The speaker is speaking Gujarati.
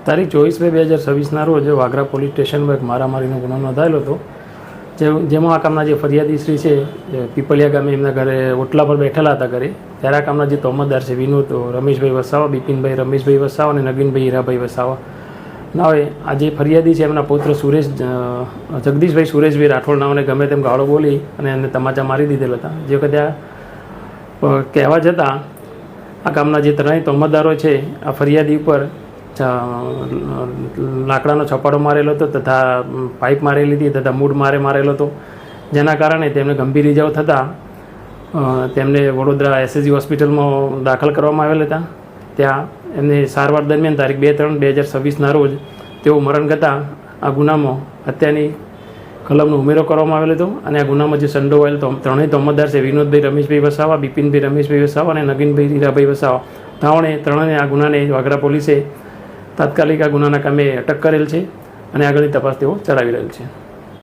તારીખ 24/2/2026ના રોજ વાગરા પોલીસ સ્ટેશનમાં એક મારામારીનો ગુનો નોંધાયેલો હતો, જેમાં આ કામના જે ફરિયાદી શ્રી છે પીપલિયા ગામે એમના ઘરે ઓટલા પર બેઠેલા હતા ઘરે, ત્યારે આ કામના જે તોમતદાર છે વિનોદ રમેશભાઈ વસાવા, બિપિનભાઈ રમેશભાઈ વસાવા અને નગીનભાઈ હીરાભાઈ વસાવા નાવે આ જે ફરિયાદી છે એમના પુત્ર જગદીશભાઈ સુરેશભાઈ રાઠોડ નાઓને ગમે તેમ ગાળો બોલી અને એમને તમાચા મારી દીધેલા હતા. જે વખતે કહેવા જતાં આ કામના જે ત્રણેય તોમતદારો છે આ ફરિયાદી ઉપર લાકડાનો છપાડો મારેલો હતો તથા પાઇપ મારેલી હતી તથા મૂળ મારેલો હતો, જેના કારણે તેમને ગંભીર ઇજાઓ થતાં તેમને વડોદરા SSG હોસ્પિટલમાં દાખલ કરવામાં આવેલા હતા. ત્યાં એમને સારવાર દરમિયાન તારીખ 2/3/2026ના રોજ તેઓ મરણ ગતાં આ ગુનામાં હત્યાની કલમનો ઉમેરો કરવામાં આવેલો હતો અને આ ગુનામાં જે સંડોવાયેલ ત્રણેય તોમતદાર છે વિનોદભાઈ રમેશભાઈ વસાવા, બિપિનભાઈ રમેશભાઈ વસાવા અને નગીનભાઈ હીરાભાઈ વસાવા ત્રણેય આ ગુનાને વાગરા પોલીસે તાત્કાલિક આ ગુનાના કામે અટક કરેલ છે અને આગળની તપાસ તેઓ ચલાવી રહેલ છે.